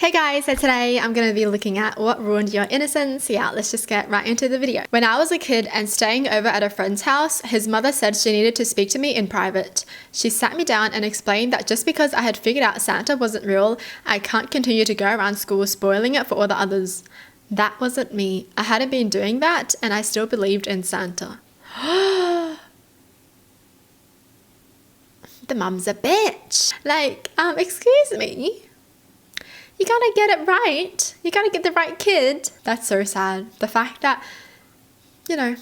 Hey guys, so today I'm going to be looking at what ruined your innocence. Yeah, let's just get right into the video. When I was a kid and staying over at a friend's house, his mother said she needed to speak to me in private. She sat me down and explained that just because I had figured out Santa wasn't real, I can't continue to go around school spoiling it for all the others. That wasn't me. I hadn't been doing that and I still believed in Santa. The mum's a bitch. Excuse me? You gotta get it right. You gotta get the right kid. That's so sad. The fact that, they're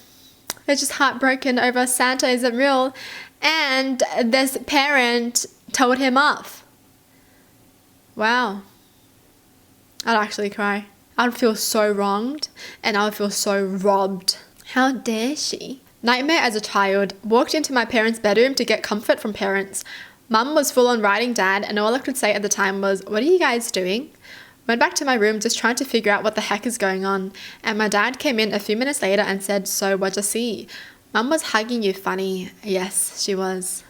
just heartbroken over Santa isn't real and this parent told him off. Wow. I'd actually cry. I'd feel so wronged and I would feel so robbed. How dare she? Nightmare as a child. Walked into my parents' bedroom to get comfort from parents. Mum was full on writing dad and all I could say at the time was, "What are you guys doing?" Went back to my room just trying to figure out what the heck is going on, and my dad came in a few minutes later and said, "So what'd you see?" Mum was hugging you funny. Yes, she was.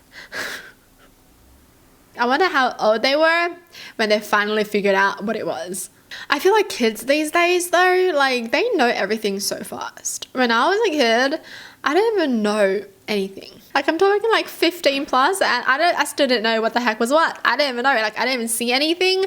I wonder how old they were when they finally figured out what it was. I feel like kids these days though, they know everything so fast. When I was a kid, I didn't even know anything. I'm talking 15 plus and I still didn't know what the heck was what. I didn't even know. I didn't even see anything.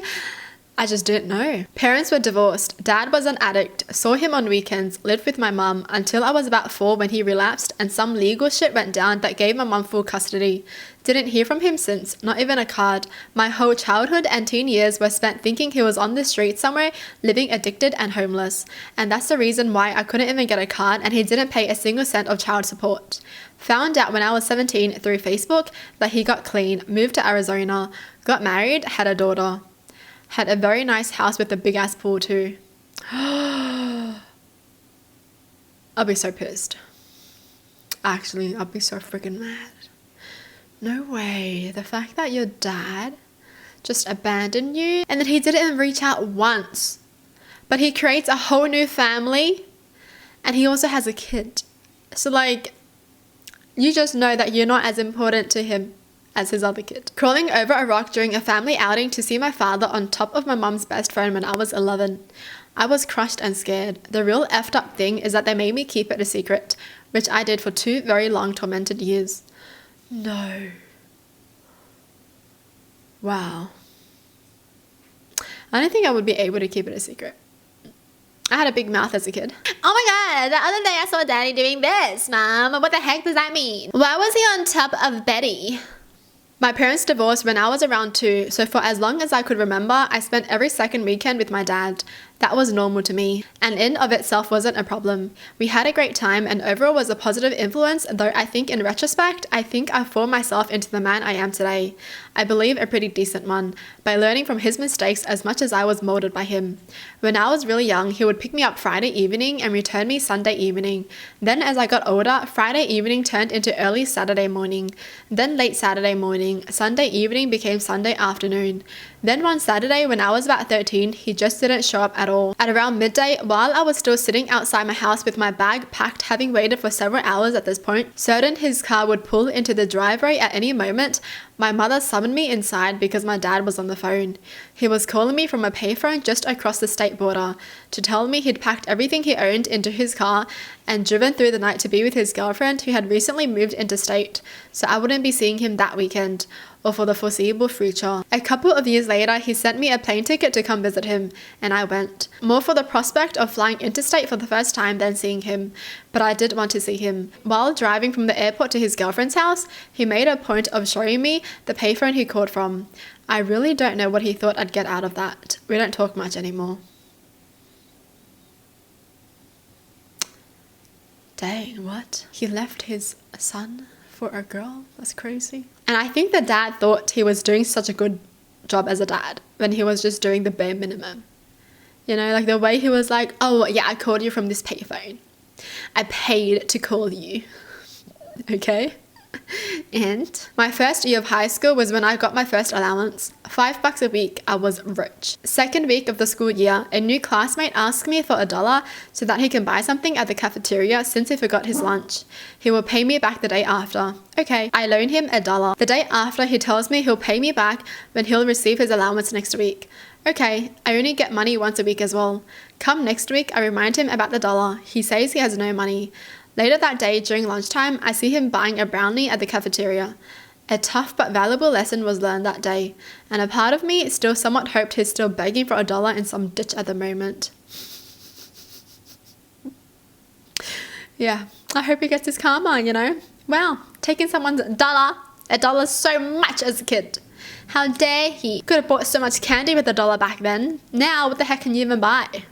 I just didn't know. Parents were divorced. Dad was an addict. Saw him on weekends. Lived with my mum until I was about 4 when he relapsed and some legal shit went down that gave my mum full custody. Didn't hear from him since. Not even a card. My whole childhood and teen years were spent thinking he was on the street somewhere, living addicted and homeless. And that's the reason why I couldn't even get a card and he didn't pay a single cent of child support. Found out when I was 17 through Facebook that he got clean, moved to Arizona, got married, had a daughter. Had a very nice house with a big ass pool too. I'll be so pissed. Actually, I'll be so freaking mad. No way. The fact that your dad just abandoned you and that he didn't even reach out once. But he creates a whole new family and he also has a kid. So you just know that you're not as important to him as his other kid. Crawling over a rock during a family outing to see my father on top of my mum's best friend when I was 11. I was crushed and scared. The real effed up thing is that they made me keep it a secret, which I did for 2 very long tormented years. No. Wow. I don't think I would be able to keep it a secret. I had a big mouth as a kid. Oh my god, the other day I saw Daddy doing this, Mom. What the heck does that mean? Why was he on top of Betty? My parents divorced when I was around 2, so for as long as I could remember, I spent every second weekend with my dad. That was normal to me, and in of itself wasn't a problem. We had a great time and overall was a positive influence, though I think in retrospect, I think I formed myself into the man I am today. I believe a pretty decent one, by learning from his mistakes as much as I was molded by him. When I was really young, he would pick me up Friday evening and return me Sunday evening. Then as I got older, Friday evening turned into early Saturday morning. Then late Saturday morning. Sunday evening became Sunday afternoon. Then one Saturday when I was about 13, he just didn't show up at all. At around midday, while I was still sitting outside my house with my bag packed, having waited for several hours at this point, certain his car would pull into the driveway at any moment, my mother summoned me inside because my dad was on the phone. He was calling me from a payphone just across the state border to tell me he'd packed everything he owned into his car and driven through the night to be with his girlfriend who had recently moved interstate, so I wouldn't be seeing him that weekend or for the foreseeable future. A couple of years later, he sent me a plane ticket to come visit him, and I went. More for the prospect of flying interstate for the first time than seeing him, but I did want to see him. While driving from the airport to his girlfriend's house, he made a point of showing me the payphone he called from. I really don't know what he thought I'd get out of that. We don't talk much anymore. Dang, what? He left his son for a girl? That's crazy. And I think the dad thought he was doing such a good job as a dad when he was just doing the bare minimum. The way he was like, "Oh yeah, I called you from this payphone. I paid to call you." Okay? And my first year of high school was when I got my first allowance. $5 a week, I was rich. Second week of the school year, a new classmate asked me for $1 so that he can buy something at the cafeteria since he forgot his lunch. He will pay me back the day after. Okay, I loan him $1. The day after, he tells me he'll pay me back when he'll receive his allowance next week. Okay, I only get money once a week as well. Come next week, I remind him about the dollar. He says he has no money. Later that day, during lunchtime, I see him buying a brownie at the cafeteria. A tough but valuable lesson was learned that day, and a part of me still somewhat hoped he's still begging for $1 in some ditch at the moment. Yeah, I hope he gets his karma, you know. Wow, taking someone's $1 so much as a kid. How dare he? Could have bought so much candy with $1 back then. Now, what the heck can you even buy?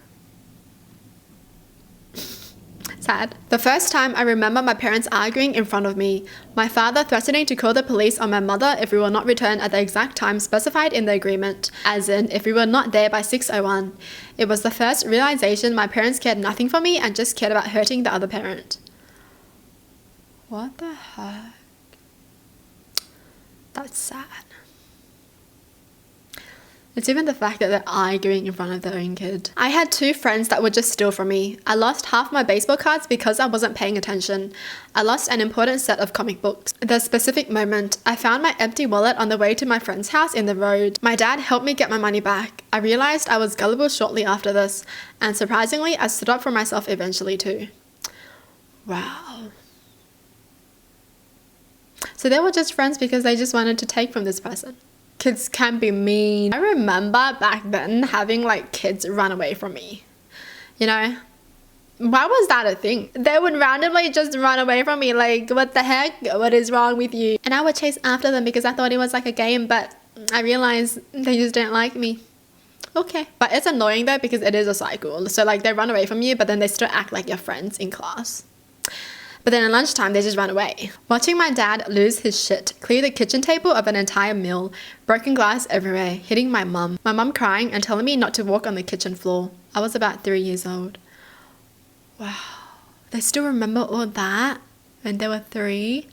Sad. The first time I remember my parents arguing in front of me, my father threatening to call the police on my mother if we will not return at the exact time specified in the agreement, as in if we were not there by 6:01. It was the first realization my parents cared nothing for me and just cared about hurting the other parent. What the heck? That's sad. It's even the fact that they're arguing in front of their own kid. I had 2 friends that would just steal from me. I lost half my baseball cards because I wasn't paying attention. I lost an important set of comic books. The specific moment, I found my empty wallet on the way to my friend's house in the road. My dad helped me get my money back. I realized I was gullible shortly after this, and surprisingly, I stood up for myself eventually too. Wow. So they were just friends because they just wanted to take from this person. Kids can be mean. I remember back then having like kids run away from me. You know? Why was that a thing? They would randomly just run away from me, like, what the heck? What is wrong with you? And I would chase after them because I thought it was like a game, but I realized they just didn't like me. Okay. But it's annoying though because it is a cycle. So like they run away from you, but then they still act like your friends in class. But then at lunchtime, they just ran away. Watching my dad lose his shit, clear the kitchen table of an entire meal, broken glass everywhere, hitting my mum crying and telling me not to walk on the kitchen floor. I was about 3 years old. Wow. They still remember all that when they were 3?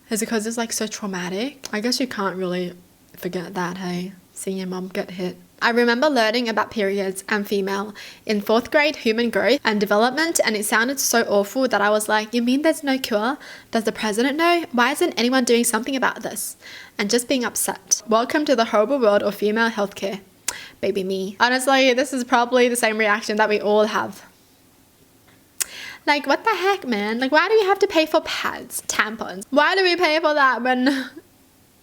Is it because it's like so traumatic? I guess you can't really forget that, hey? Seeing your mum get hit. I remember learning about periods and female in 4th grade human growth and development, and it sounded so awful that I was like, you mean there's no cure? Does the president know? Why isn't anyone doing something about this? And just being upset. Welcome to the horrible world of female healthcare. Baby me. Honestly, this is probably the same reaction that we all have. Like, what the heck, man? Like, why do we have to pay for pads, tampons? Why do we pay for that when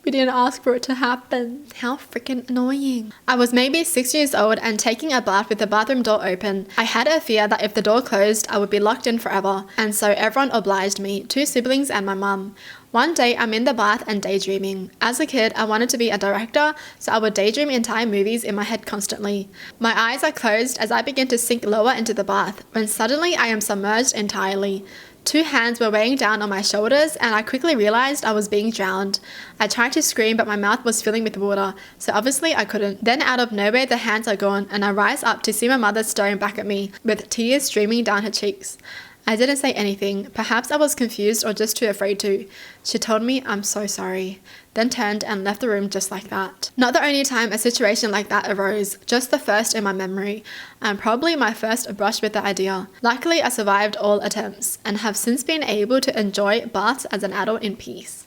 we didn't ask for it to happen? How freaking annoying. I was maybe 6 years old and taking a bath with the bathroom door open. I had a fear that if the door closed, I would be locked in forever. And so everyone obliged me, 2 siblings and my mum. One day, I'm in the bath and daydreaming. As a kid, I wanted to be a director, so I would daydream entire movies in my head constantly. My eyes are closed as I begin to sink lower into the bath, when suddenly I am submerged entirely. 2 hands were weighing down on my shoulders, and I quickly realized I was being drowned. I tried to scream, but my mouth was filling with water, so obviously I couldn't. Then out of nowhere, the hands are gone, and I rise up to see my mother staring back at me, with tears streaming down her cheeks. I didn't say anything. Perhaps I was confused or just too afraid to. She told me, I'm so sorry, then turned and left the room just like that. Not the only time a situation like that arose, just the first in my memory, and probably my first brush with the idea. Luckily, I survived all attempts, and have since been able to enjoy baths as an adult in peace.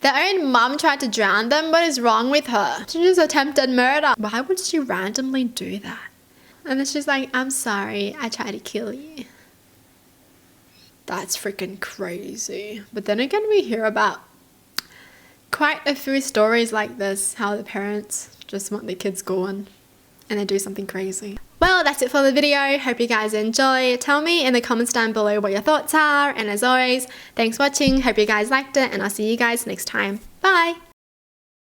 Their own mum tried to drown them. What is wrong with her? She just attempted murder. Why would she randomly do that? And then she's like, I'm sorry, I tried to kill you. That's freaking crazy. But then again, we hear about quite a few stories like this, how the parents just want their kids gone and they do something crazy. Well, that's it for the video. Hope you guys enjoy. Tell me in the comments down below what your thoughts are. And as always, thanks for watching. Hope you guys liked it, and I'll see you guys next time. Bye!